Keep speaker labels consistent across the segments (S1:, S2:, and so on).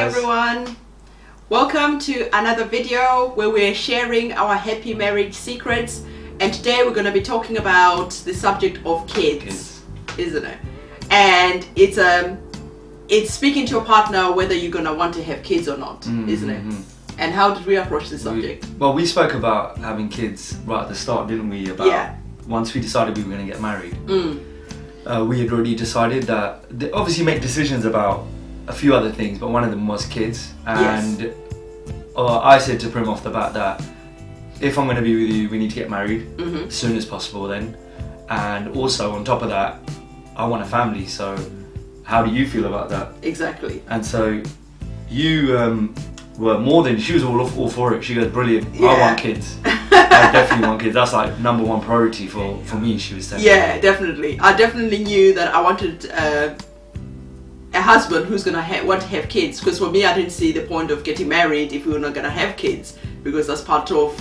S1: guys.
S2: Everyone. Welcome to another video where we're sharing our happy marriage secrets, and today we're going to be talking about the subject of kids. Isn't it? And it's speaking to your partner whether you're going to want to have kids or not, isn't it? And how did we approach this subject?
S1: We spoke about having kids right at the start, didn't we? About once we decided we were going to get married. We had already decided that obviously make decisions about a few other things, but one of them was kids. And I said to Prim off the bat that if I'm going to be with you, we need to get married as soon as possible then. And also on top of that, I want a family, so how do you feel about that?
S2: Exactly.
S1: And so you were more than, she was all for it. She goes, brilliant, I want kids. I definitely want kids. That's like #1 priority for me, she was saying.
S2: Yeah, definitely. I definitely knew that I wanted a husband who's gonna want to have kids, because for me I didn't see the point of getting married if we were not gonna have kids, because that's part of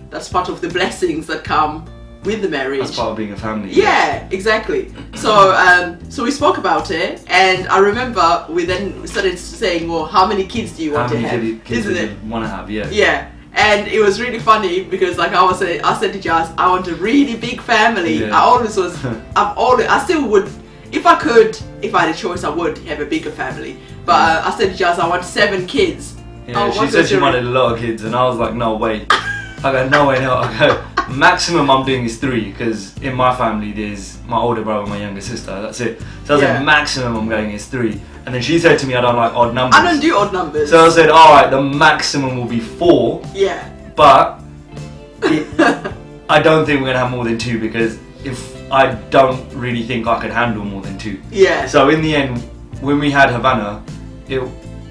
S2: that's part of the blessings that come with the marriage.
S1: That's part of being a family.
S2: Yeah, exactly. So so we spoke about it, and I remember we then started saying, well, how many kids do you want to have?
S1: How many kids do you want to have?
S2: Yeah. And it was really funny because, like I said to Jazz, I want a really big family. I still would, if I had a choice, I would have a bigger family. But I said to Jazz, I want 7 kids.
S1: Yeah, she said she wanted a lot of kids, and I was like, no, wait. I go, no way, no. I go, maximum I'm doing is 3, because in my family there's my older brother and my younger sister, that's it. So I was like, maximum I'm going is 3. And then she said to me, I don't like odd numbers.
S2: I don't do odd numbers.
S1: So I said, alright, the maximum will be 4.
S2: Yeah.
S1: But I don't think we're going to have more than 2, because I don't really think I could handle more than 2.
S2: Yeah.
S1: So in the end, when we had Havana,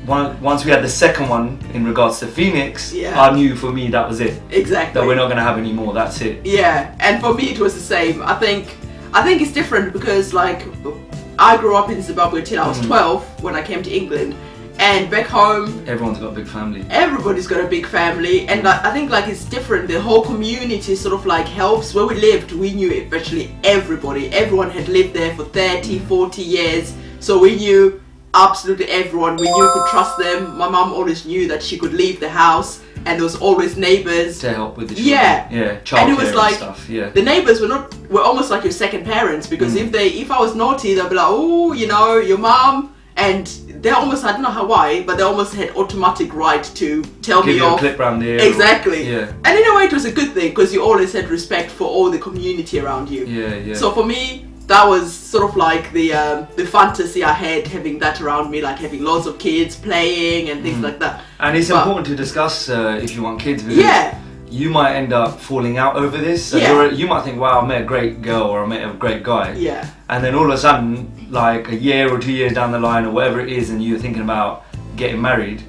S1: once we had the second one in regards to Phoenix, I knew for me that was it.
S2: Exactly.
S1: That we're not going to have any more, that's it.
S2: Yeah, and for me it was the same. I think it's different because, like, I grew up in Zimbabwe till I was 12 when I came to England, and back home
S1: everyone's got a big family.
S2: Everybody's got a big family, and I think like it's different. The whole community sort of like helps. Where we lived, we knew virtually everybody. Everyone had lived there for 30, 40 years, so we knew absolutely everyone. We knew we could trust them. My mum always knew that she could leave the house, and there was always neighbours
S1: to help with the children. Childcare
S2: and it was like
S1: stuff.
S2: The neighbours were almost like your second parents, because if I was naughty, they'd be like, oh, your mum, and they almost, I don't know why, but they almost had automatic right to tell me off.
S1: Give you a clip round the ear.
S2: Exactly. And in a way it was a good thing, because you always had respect for all the community around you. So for me, that was sort of like the fantasy I had, having that around me, like having lots of kids playing and things like that.
S1: And it's important to discuss if you want kids, because you might end up falling out over this. So you might think, wow, I met a great girl or I met a great guy. And then all of a sudden, like a year or 2 years down the line or whatever it is, and you're thinking about getting married,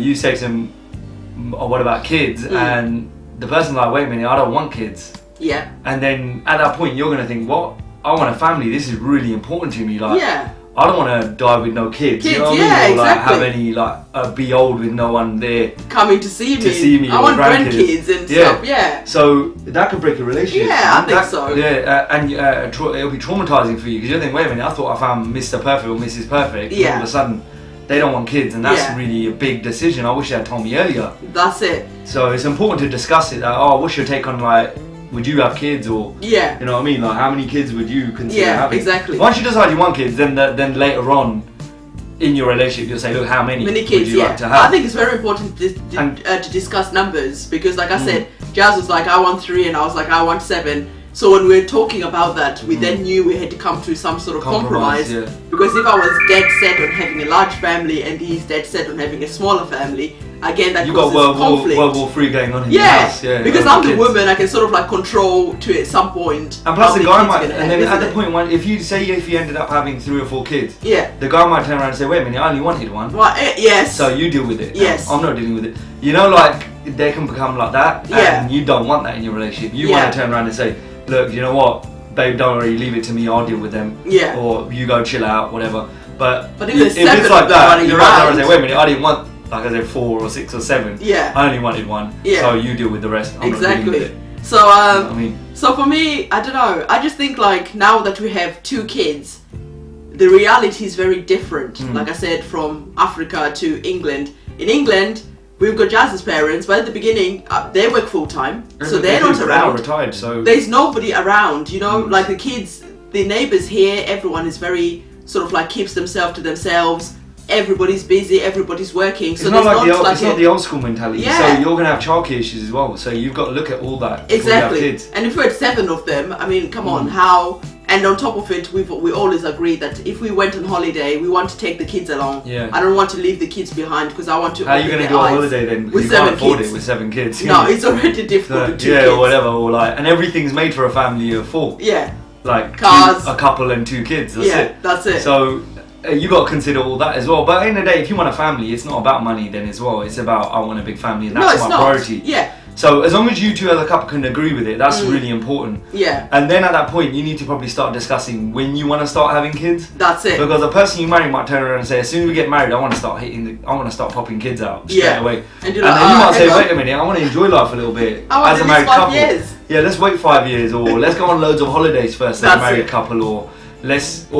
S1: you say to him, oh, what about kids? And the person's like, wait a minute, I don't want kids. And then at that point you're gonna think, what? I want a family. This is really important to me. Like, I don't want to die with no kids. You know what I mean? Or like have any be old with no one there
S2: coming to see me. I want grandkids and stuff. So
S1: that could break a relationship.
S2: I think so.
S1: And it'll be traumatizing for you, because you're thinking, wait a minute, I thought I found Mr. Perfect or Mrs. Perfect. And all of a sudden they don't want kids, and that's really a big decision. I wish they had told me earlier.
S2: That's it.
S1: So it's important to discuss it. What's your take on, like, would you have kids, or you know what I mean? Like, how many kids would you consider having?
S2: Exactly.
S1: Once you decide you want kids, then later on in your relationship you'll say, look, how many
S2: kids
S1: would you like to have?
S2: I think it's very important to discuss numbers, because like I said, Jazz was like, I want 3, and I was like, I want 7. So when we were talking about that, we then knew we had to come to some sort of compromise. Because if I was dead set on having a large family and he's dead set on having a smaller family, again, that causes conflict.
S1: World War III going on in the house.
S2: Because I'm the woman, I can sort of like control to at some point.
S1: And plus the guy might, and then at the point when, if you ended up having 3 or 4 kids, the guy might turn around and say, wait a minute, I only wanted 1.
S2: Yes.
S1: So you deal with it.
S2: Yes.
S1: I'm not dealing with it. You know, like, they can become like that, and you don't want that in your relationship. You want to turn around and say, look, you know what, babe, don't worry, leave it to me, I'll deal with them. Or you go chill out, whatever. But if it's like that, you're right there and say, wait a minute, I didn't want, like I said, 4 or 6 or 7. I only wanted 1. So you deal with the rest. I'm not dealing with it.
S2: So
S1: you know what I mean?
S2: So for me, I don't know, I just think like now that we have 2 kids, the reality is very different. Like I said, from Africa to England. In England, we've got Jazz's parents, but at the beginning, they work full time, so they're not around.
S1: Retired, so
S2: there's nobody around, you know, like the kids, the neighbors here, everyone is very sort of like keeps themselves to themselves. Everybody's busy, everybody's working. So
S1: it's not the old school mentality. Yeah. So you're going to have childcare issues as well. So you've got to look at all that.
S2: Exactly.
S1: You have kids.
S2: And if we had 7 of them, I mean, come on, how? And on top of it, we always agreed that if we went on holiday, we want to take the kids along.
S1: Yeah.
S2: I don't want to leave the kids behind because I want to.
S1: How are you going to go on holiday then?
S2: With
S1: you
S2: 7
S1: can't afford
S2: kids.
S1: It with 7 kids.
S2: No, it's already difficult with 2 kids.
S1: Or whatever, or like, and everything's made for a family of 4.
S2: Yeah.
S1: Like
S2: cars,
S1: a couple and 2 kids. That's it.
S2: That's it.
S1: So you got to consider all that as well. But at the end of the day, if you want a family, it's not about money then as well. It's about I want a big family, and that's my priority.
S2: Yeah.
S1: So as long as you two as a couple can agree with it, that's really important.
S2: Yeah.
S1: And then at that point, you need to probably start discussing when you want to start having kids.
S2: That's it.
S1: Because the person you marry might turn around and say, as soon as we get married, I want to start popping kids out straight away. And then you might say, wait a minute, I want to enjoy life a little bit as a married couple. Yeah, let's wait 5 years, or let's go on loads of holidays first as a married couple, or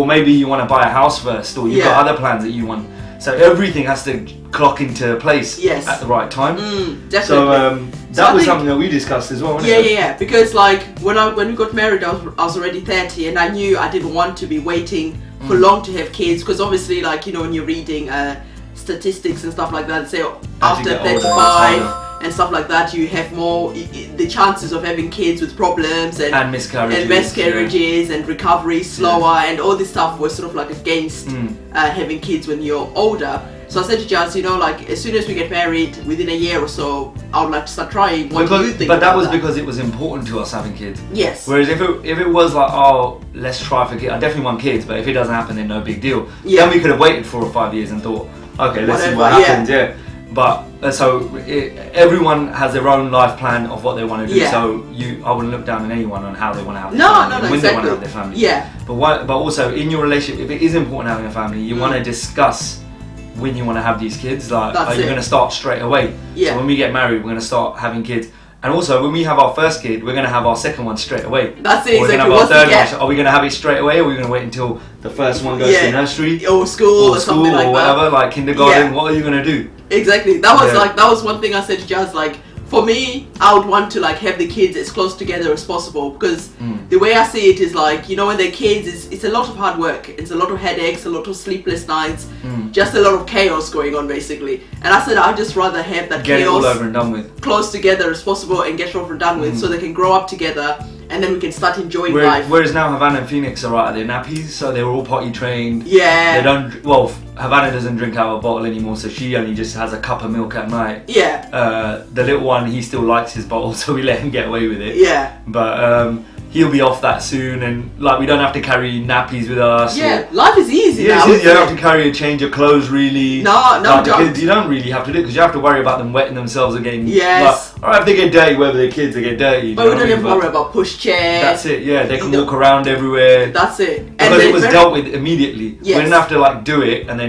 S1: maybe you want to buy a house first, or you've got other plans that you want. So everything has to clock into place at the right time.
S2: Definitely.
S1: So that was something that we discussed as well, wasn't it?
S2: Yeah. Because like when we got married, I was already 30, and I knew I didn't want to be waiting for long to have kids, because obviously, like, you know, when you're reading statistics and stuff like that, say after 35 and stuff like that, you have more the chances of having kids with problems and miscarriages and recovery slower, and all this stuff was sort of like against having kids when you're older. So I said to Jazz, you know, like, as soon as we get married, within a year or so, I would like to start trying. What do you think?
S1: But that was because it was important to us having kids.
S2: Yes.
S1: Whereas if it was like, oh, let's try for kids, I definitely want kids, but if it doesn't happen, then no big deal. Then we could have waited 4 or 5 years and thought, okay, let's see what happens. Yeah. But everyone has their own life plan of what they want to do. So I wouldn't look down on anyone on how they want to have their family, when they want to have their family. Yeah. But also in your relationship, if it is important having a family, you want to discuss when you want to have these kids. Like, are you going to start straight away? Yeah. So when we get married, we're going to start having kids. And also, when we have our first kid, we're going to have our second one straight away.
S2: That's it.
S1: Or we're going to have our third one. Are we going to have it straight away, or are we going to wait until the first one goes to nursery
S2: or school or something like that,
S1: or whatever, like kindergarten? What are you going to do?
S2: Exactly. That was that was one thing I said to Jazz. Like, for me, I would want to like have the kids as close together as possible, because the way I see it is like, you know, when they're kids, it's a lot of hard work. It's a lot of headaches, a lot of sleepless nights, just a lot of chaos going on basically. And I said I'd just rather have that
S1: chaos
S2: it
S1: all over and done with,
S2: close together as possible, and get it over and done with, so they can grow up together, and then we can start enjoying life.
S1: Whereas now Havana and Phoenix are out of their nappies, so they're all potty trained.
S2: Yeah.
S1: They don't. Well, Havana doesn't drink out of a bottle anymore, so she only just has a cup of milk at night.
S2: Yeah.
S1: The little one, he still likes his bottle, so we let him get away with it.
S2: Yeah.
S1: But he'll be off that soon, and like we don't have to carry nappies with us.
S2: Yeah, life is easy now.
S1: You don't have to carry a change of clothes really.
S2: No,
S1: the kids, you don't really have to do it, because you have to worry about them wetting themselves again.
S2: Yes.
S1: But, alright, if they get dirty, whether they're kids, they get dirty.
S2: But we don't even worry about push chairs.
S1: That's it. Yeah, they can walk around everywhere.
S2: That's it.
S1: Because it was dealt with immediately.
S2: Yes.
S1: We didn't have to like do it, and then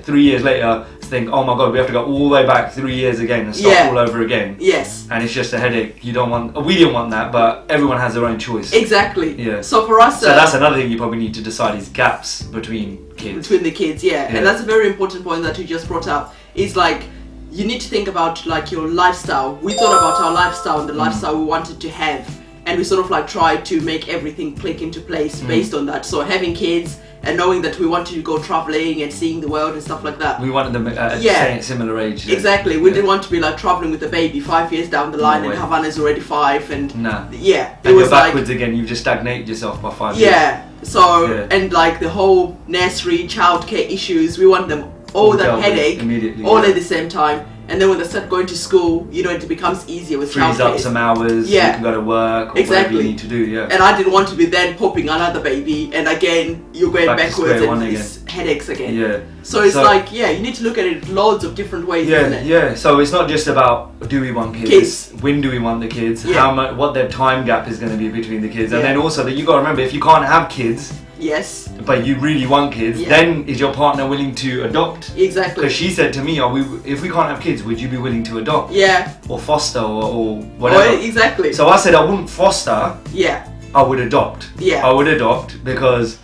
S1: 3 years later think, oh my god, we have to go all the way back 3 years again and start all over again.
S2: Yes.
S1: And it's just a headache. We didn't want that, but everyone has their own choice.
S2: Exactly.
S1: Yeah.
S2: So for us,
S1: so that's another thing you probably need to decide, is gaps between kids.
S2: Between the kids, yeah. And that's a very important point that you just brought up. Is like, you need to think about like your lifestyle. We thought about our lifestyle and the lifestyle we wanted to have, and we sort of like tried to make everything click into place based on that. So having kids and knowing that we wanted to go traveling and seeing the world and stuff like that.
S1: We wanted them at a similar age.
S2: Exactly. We didn't want to be like traveling with a baby 5 years down the line, and Havana's already 5, and
S1: and
S2: you're
S1: backwards again. You've just stagnated yourself by 5 years.
S2: So and like the whole nursery childcare issues, we want them all that headache all at the same time. And then when they start going to school, you know, it becomes easier with
S1: frees up some hours. You can go to work or whatever you need to do.
S2: And I didn't want to be then popping another baby, and again you're going backwards and it's headaches again. So it's like, you need to look at it loads of different ways. Isn't it?
S1: So it's not just about do we want kids? When do we want the kids? How much? What their time gap is going to be between the kids, and then also that you got to remember, if you can't have kids.
S2: Yes.
S1: But you really want kids, then is your partner willing to adopt?
S2: Exactly.
S1: Because she said to me, if we can't have kids, would you be willing to adopt?
S2: Yeah.
S1: Or foster or whatever.
S2: Exactly.
S1: So I said I wouldn't foster.
S2: Yeah.
S1: I would adopt.
S2: Yeah.
S1: I would adopt because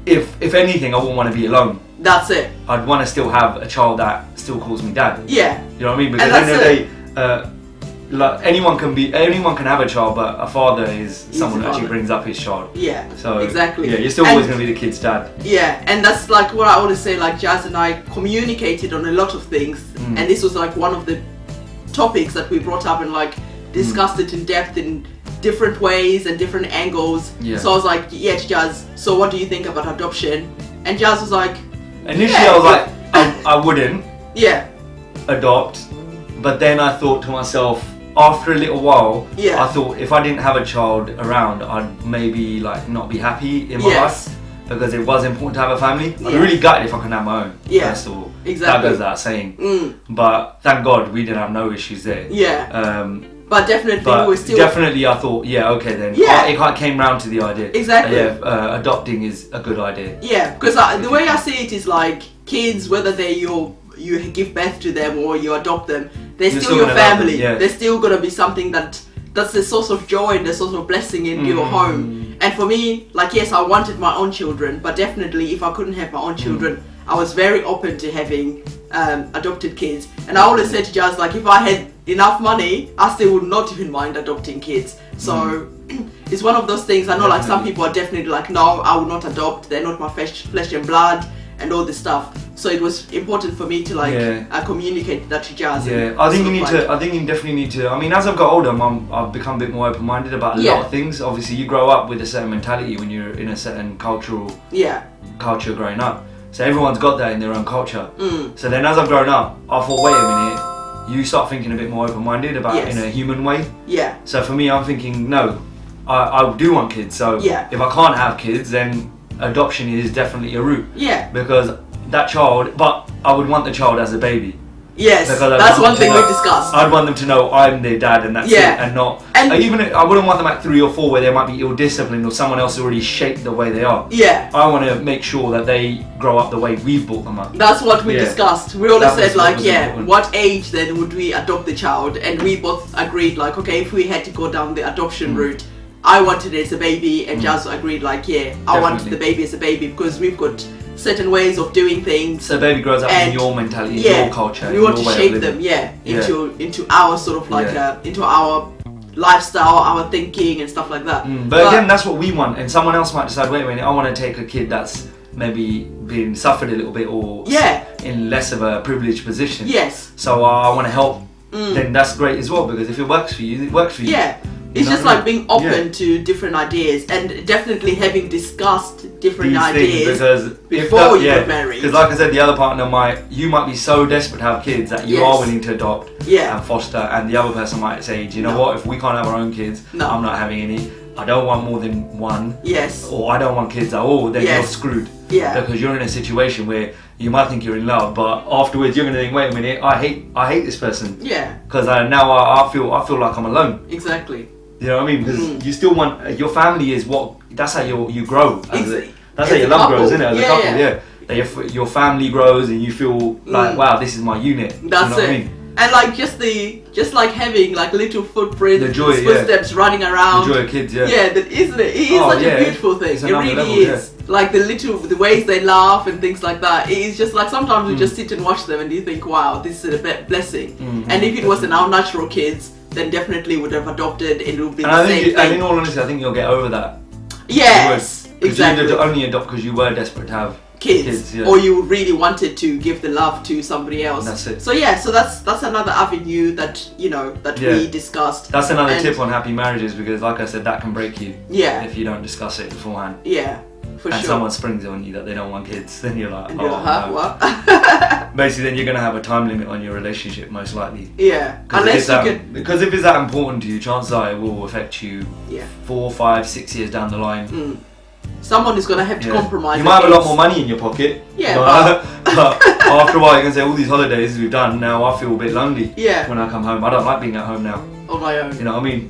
S1: if anything, I wouldn't want to be alone.
S2: That's it.
S1: I'd want to still have a child that still calls me dad.
S2: Yeah.
S1: You know what I mean? Because at the end of the day, like anyone can have a child, but a father is someone who actually brings up his child.
S2: Yeah.
S1: So
S2: exactly.
S1: Yeah, you're still always going to be the kid's dad.
S2: Yeah, and that's like what I always say. Like Jazz and I communicated on a lot of things, and this was like one of the topics that we brought up and like discussed it in depth in different ways and different angles.
S1: Yeah.
S2: So I was like, yeah, to Jazz, so what do you think about adoption? And Jazz was like,
S1: initially I was like, I wouldn't adopt, but then I thought to myself, after a little while, I thought if I didn't have a child around, I'd maybe like not be happy in my life, because it was important to have a family. I'd be really gutted if I couldn't have my own. First of all, that goes without saying. But thank God we didn't have no issues there.
S2: But definitely we were still.
S1: Definitely, I thought, okay, then. It came round to the idea.
S2: Exactly.
S1: Adopting is a good idea.
S2: Yeah, because the way I see it is like kids, whether they're you give birth to them or you adopt them, they're still your family. They're still gonna be something that's a source of joy and a source of blessing in your home. And for me, like, yes, I wanted my own children, but definitely if I couldn't have my own children, I was very open to having adopted kids. And I always said to Jazz, like, if I had enough money, I still would not even mind adopting kids. So it's one of those things. I know like some people are definitely like, no, I will not adopt, they're not my flesh and blood and all this stuff. So it was important for me to like communicate that to Jazz.
S1: I think you definitely need to. I mean, as I've got older, I've become a bit more open-minded about a lot of things. Obviously, you grow up with a certain mentality when you're in a certain culture growing up. So everyone's got that in their own culture. So then as I've grown up, I thought, wait a minute, you start thinking a bit more open-minded about in a human way. So for me, I'm thinking, no, I do want kids. So if I can't have kids, then adoption is definitely a route. Because that child, but I would want the child as a baby. That's one thing we discussed. I'd want them to know I'm their dad and that's it, and not. And even I wouldn't want them at 3 or 4 where they might be ill-disciplined or someone else already shaped the way they are. I want to make sure that they grow up the way we've brought them up. That's what we discussed. We always said like, what age then would we adopt the child? And we both agreed like, okay, if we had to go down the adoption route, I wanted it as a baby, and Jazz agreed like, I want the baby as a baby because we've got certain ways of doing things. So baby grows up in your mentality, your culture. We want to shape them, into our sort of like into our lifestyle, our thinking and stuff like that. But again, that's what we want, and someone else might decide, wait a minute, I want to take a kid that's maybe been suffered a little bit or in less of a privileged position. So I want to help. Then that's great as well, because if it works for you, it works for you. It's just like being open to different ideas and definitely having discussed different ideas before you get married. Because like I said, the other partner you might be so desperate to have kids that you are willing to adopt and foster, and the other person might say, do you know what, if we can't have our own kids, I'm not having any. I don't want more than one. Or I don't want kids at all, then you're screwed. Because you're in a situation where you might think you're in love, but afterwards you're going to think, wait a minute, I hate this person. Because now I feel like I'm alone. You know what I mean? Because you still want your family is that's how you grow. That's how your love grows, isn't it? As a couple, that your family grows and you feel like, wow, this is my unit. That's you know what I mean? And like just like having like little footprints, footsteps running around. The joy of kids, isn't it? It is such a beautiful thing. It really is. Like the ways they laugh and things like that. It is just like sometimes we just sit and watch them and you think, wow, this is a blessing. And if it wasn't our natural kids, then definitely would have adopted, and it would be the same thing. And in all honesty, I think you'll get over that. Yes, exactly. You only adopt because you were desperate to have kids, or you really wanted to give the love to somebody else. That's it. So so that's another avenue that we discussed. That's another tip on happy marriages, because like I said, that can break you. If you don't discuss it beforehand. For sure. Someone springs on you that they don't want kids, then you're like, what? Basically, then you're going to have a time limit on your relationship, most likely. Because if it's that important to you, chances are it will affect you 4, 5, 6 years down the line. Someone is going to have to compromise. You might have a lot more money in your pocket. But after a while, you're going to say, all these holidays we've done, now I feel a bit lonely when I come home. I don't like being at home now. On my own. You know what I mean?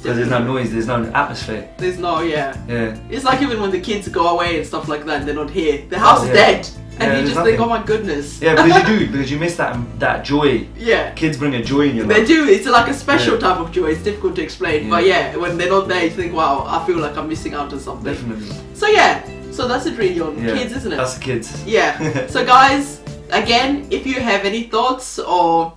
S1: Because there's no noise, there's no atmosphere. There's no, It's like even when the kids go away and stuff like that and they're not here, the house is dead. And you just nothing. Think, oh my goodness. Because you miss that joy. Kids bring a joy in your life. They do, it's like a special type of joy, it's difficult to explain. But when they're not there, you think, wow, I feel like I'm missing out on something. Definitely. So
S2: So that's it really on kids, isn't it?
S1: That's the kids.
S2: Yeah. So guys, again, if you have any thoughts or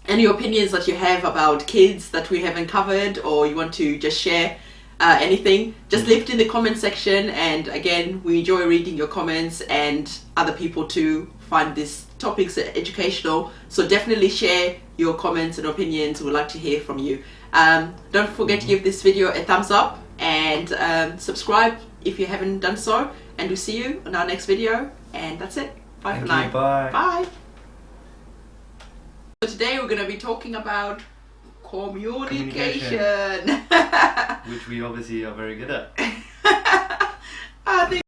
S2: any opinions that you have about kids that we haven't covered, or you want to just share anything, just leave it in the comment section. And again, we enjoy reading your comments, and other people too find these topics educational. So definitely share your comments and opinions. We'd like to hear from you. Don't forget to give this video a thumbs up and subscribe if you haven't done so. And we'll see you on our next video. And that's it. Bye for now.
S1: Bye.
S2: Bye. So today we're going to be talking about communication.
S1: Which we obviously are very good at.
S2: I think